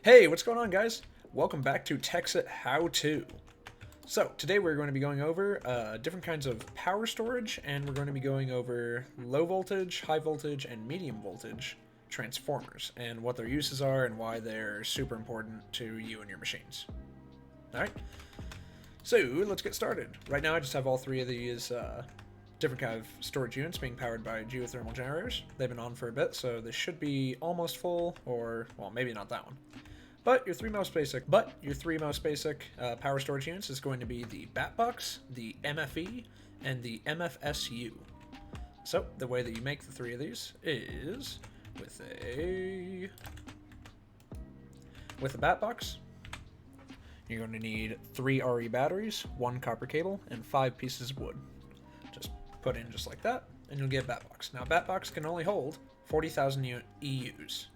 Hey, what's going on, guys? Welcome back to Tekxit How To. So, today we're going to be going over different kinds of power storage, and we're going to be going over low voltage, high voltage, and medium voltage transformers, and what their uses are and why they're super important to you and your machines. Alright, so let's get started. Right now I just have all three of these different kind of storage units being powered by geothermal generators. They've been on for a bit, so they should be almost full, or, well, maybe not that one. But your three most basic power storage units is going to be the BatBox, the MFE, and the MFSU. So the way that you make the three of these is with a BatBox. You're going to need 3 RE batteries, 1 copper cable, and 5 pieces of wood. Just put in just like that, and you'll get a BatBox. Now, BatBox can only hold 40,000 EUs.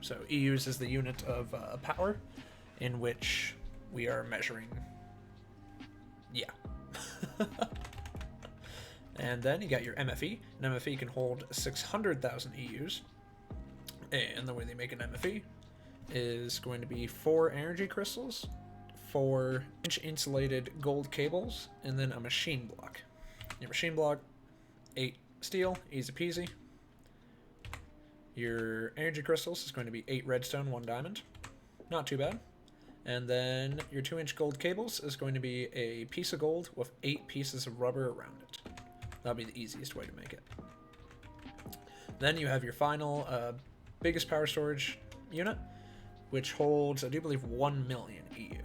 So EUs is the unit of power in which we are measuring. Yeah. And then you got your MFE. An MFE can hold 600,000 EUs. And the way they make an MFE is going to be 4 energy crystals, 4 insulated gold cables, and then a machine block. Your machine block, 8 steel, easy peasy. Your energy crystals is going to be 8 redstone, 1 diamond. Not too bad. And then your 2-inch gold cables is going to be a piece of gold with 8 pieces of rubber around it. That'll be the easiest way to make it. Then you have your final biggest power storage unit, which holds, I do believe, 1 million EU.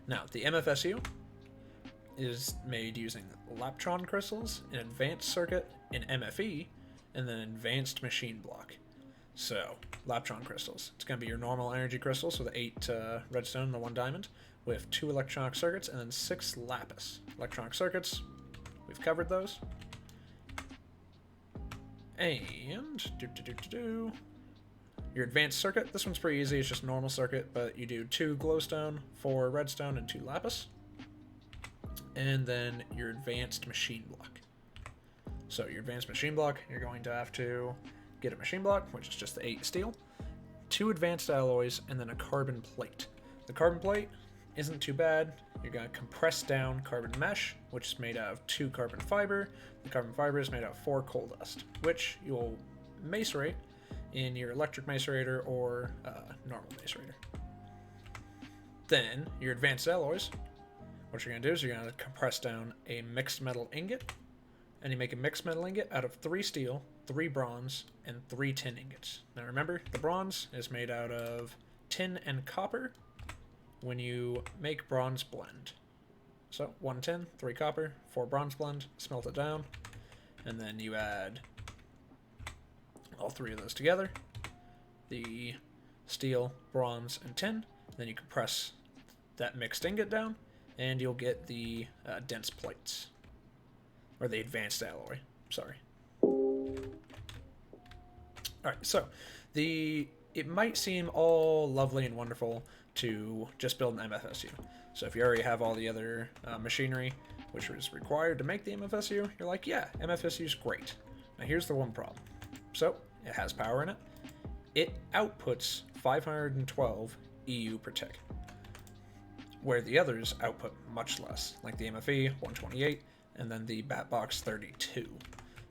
Now, the MFSU is made using Laptron crystals, an advanced circuit, an MFE, and then advanced machine block. So, Laptron crystals. It's going to be your normal energy crystals with 8 redstone and the 1 diamond, with 2 electronic circuits and then 6 lapis. Electronic circuits, we've covered those. And, your advanced circuit, this one's pretty easy, it's just normal circuit, but you do 2 glowstone, 4 redstone, and 2 lapis. And then your advanced machine block. So your advanced machine block, you're going to have to get a machine block, which is just the 8 steel, 2 advanced alloys, and then a carbon plate. The carbon plate isn't too bad. You're going to compress down carbon mesh, which is made out of 2 carbon fiber. The carbon fiber is made out of 4 coal dust, which you will macerate in your electric macerator or normal macerator. Then your advanced alloys, what you're going to do is you're going to compress down a mixed metal ingot, and you make a mixed metal ingot out of 3 steel, 3 bronze, and 3 tin ingots. Now remember, the bronze is made out of tin and copper when you make bronze blend. So 1 tin, 3 copper, 4 bronze blend, smelt it down, and then you add all 3 of those together, the steel, bronze, and tin. Then you compress that mixed ingot down, and you'll get the dense plates. Or the advanced alloy, sorry. Alright, so it might seem all lovely and wonderful to just build an MFSU. So if you already have all the other machinery which is required to make the MFSU, you're like, yeah, MFSU is great. Now here's the one problem. So it has power in it. It outputs 512 EU per tick, where the others output much less, like the MFE 128, and then the BatBox 32.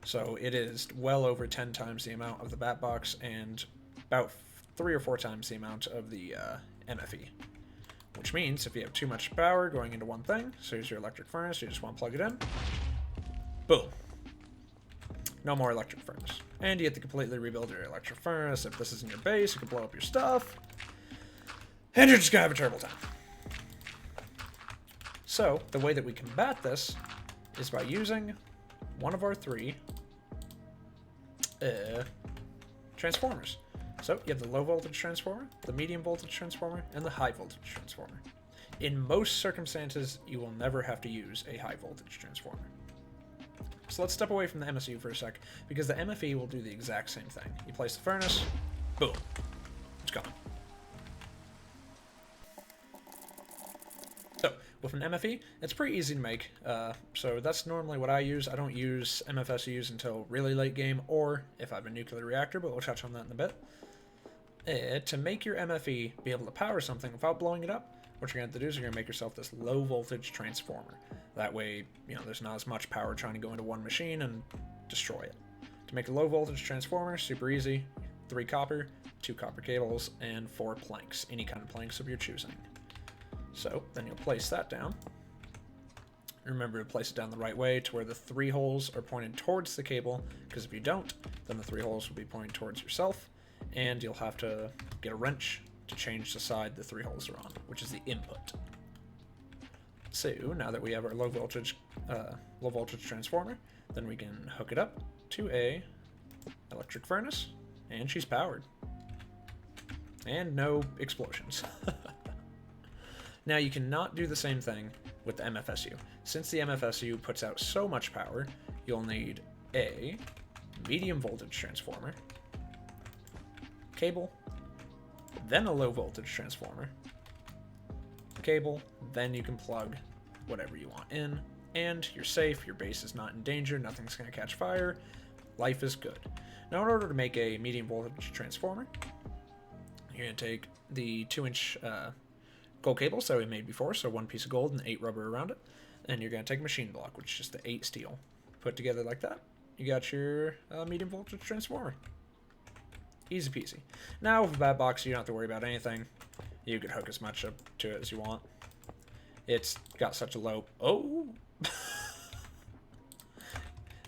So it is well over 10 times the amount of the BatBox and about 3 or 4 times the amount of the MFE. Which means if you have too much power going into one thing, so here's your electric furnace, you just want to plug it in, boom. No more electric furnace. And you have to completely rebuild your electric furnace. If this isn't your base, you can blow up your stuff. And you're just going to have a terrible time. So the way that we combat this is by using one of our 3 transformers. So you have the low voltage transformer, the medium voltage transformer, and the high voltage transformer. In most circumstances, you will never have to use a high voltage transformer. So let's step away from the MSU for a sec, because the MFE will do the exact same thing. You place the furnace, boom, it's gone. So with an MFE, it's pretty easy to make, so that's normally what I use. I don't use MFSUs until really late game, or if I have a nuclear reactor, but we'll touch on that in a bit. To make your MFE be able to power something without blowing it up, what you're going to have to do is you're going to make yourself this low voltage transformer. That way, there's not as much power trying to go into one machine and destroy it. To make a low voltage transformer, super easy. 3 copper, 2 copper cables, and 4 planks. Any kind of planks of your choosing. So, then you'll place that down. Remember to place it down the right way to where the 3 holes are pointed towards the cable, because if you don't, then the 3 holes will be pointing towards yourself, and you'll have to get a wrench to change the side the 3 holes are on, which is the input. So, now that we have our low voltage transformer, then we can hook it up to a electric furnace, and she's powered. And no explosions. Now you cannot do the same thing with the MFSU. Since the MFSU puts out so much power, you'll need a medium voltage transformer, cable, then a low voltage transformer, cable, then you can plug whatever you want in, and you're safe, your base is not in danger, nothing's going to catch fire, life is good. Now in order to make a medium voltage transformer, you're going to take the 2-inch gold cables that we made before, so 1 piece of gold and 8 rubber around it, and you're going to take a machine block, which is just the 8 steel. Put together like that, you got your medium voltage transformer. Easy peasy. Now with a bad box, you don't have to worry about anything. You could hook as much up to it as you want. It's got such a low... Oh!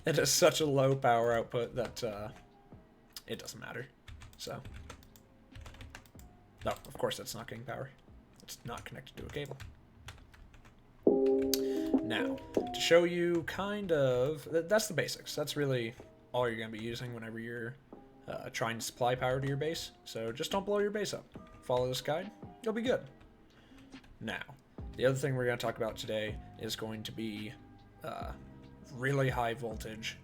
It has such a low power output that it doesn't matter. So... No, of course that's not getting power. It's not connected to a cable. Now, to show you kind of... That's the basics. That's really all you're going to be using whenever you're trying to supply power to your base. So just don't blow your base up. Follow this guide. You'll be good. Now, the other thing we're going to talk about today is going to be really high voltage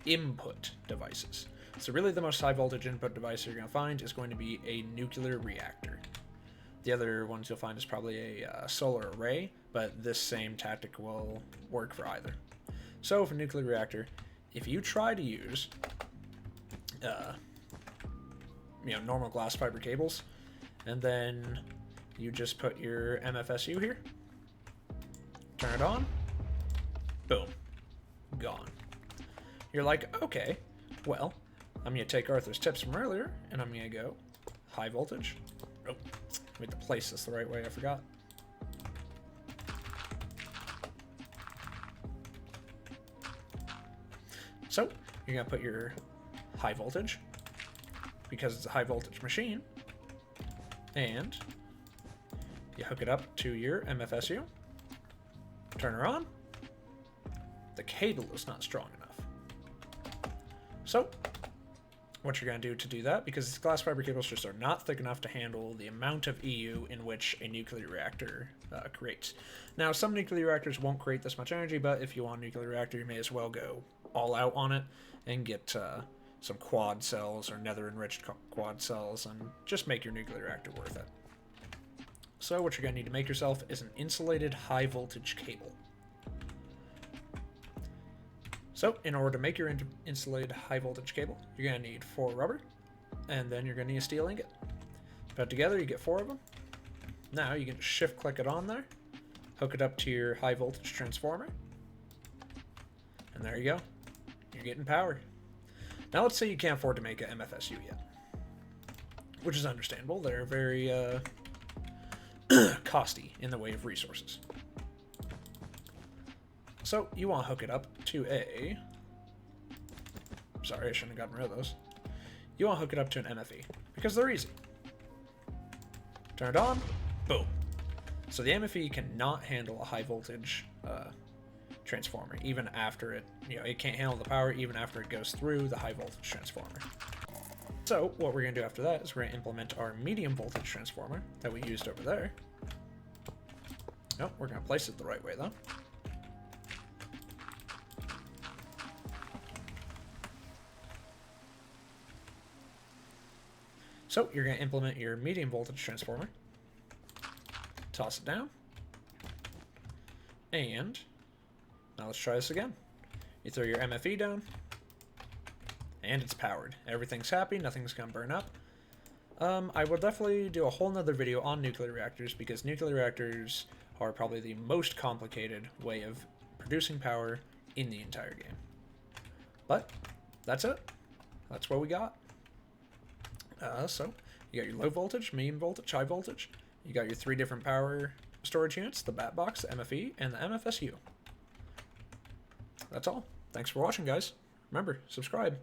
input devices. So really the most high voltage input device you're going to find is going to be a nuclear reactor. The other ones you'll find is probably a solar array, but this same tactic will work for either. So for nuclear reactor, if you try to use normal glass fiber cables, and then you just put your MFSU here, turn it on, boom, gone. You're like, okay, well, I'm going to take Arthur's tips from earlier, and I'm going to go high voltage. Oh, I made to place this the right way, I forgot. So, you're going to put your high voltage, because it's a high voltage machine, and you hook it up to your MFSU, turn her on. The cable is not strong enough. So, what you're going to do to do that, because these glass fiber cables just are not thick enough to handle the amount of EU in which a nuclear reactor creates. Now, some nuclear reactors won't create this much energy, but if you want a nuclear reactor, you may as well go all out on it and get some quad cells or nether-enriched quad cells and just make your nuclear reactor worth it. So what you're going to need to make yourself is an insulated high-voltage cable. So, in order to make your insulated high-voltage cable, you're going to need 4 rubber, and then you're going to need a steel ingot. Put together, you get 4 of them. Now, you can shift-click it on there, hook it up to your high-voltage transformer, and there you go. You're getting power. Now, let's say you can't afford to make an MFSU yet, which is understandable. They're very costly in the way of resources. So, you want to hook it up to a... Sorry, I shouldn't have gotten rid of those. You want to hook it up to an MFE, because they're easy. Turn it on, boom. So the MFE cannot handle a high voltage transformer, even after it, it can't handle the power even after it goes through the high voltage transformer. So, what we're going to do after that is we're going to implement our medium voltage transformer that we used over there. Nope, we're going to place it the right way, though. So you're going to implement your medium voltage transformer, toss it down, and now let's try this again. You throw your MFE down, and it's powered. Everything's happy, nothing's going to burn up. I will definitely do a whole nother video on nuclear reactors, because nuclear reactors are probably the most complicated way of producing power in the entire game. But that's it. That's what we got. So you got your low voltage, medium voltage, high voltage. You got your 3 different power storage units, the bat box, the MFE, and the MFSU. That's all. Thanks for watching, guys. Remember, subscribe.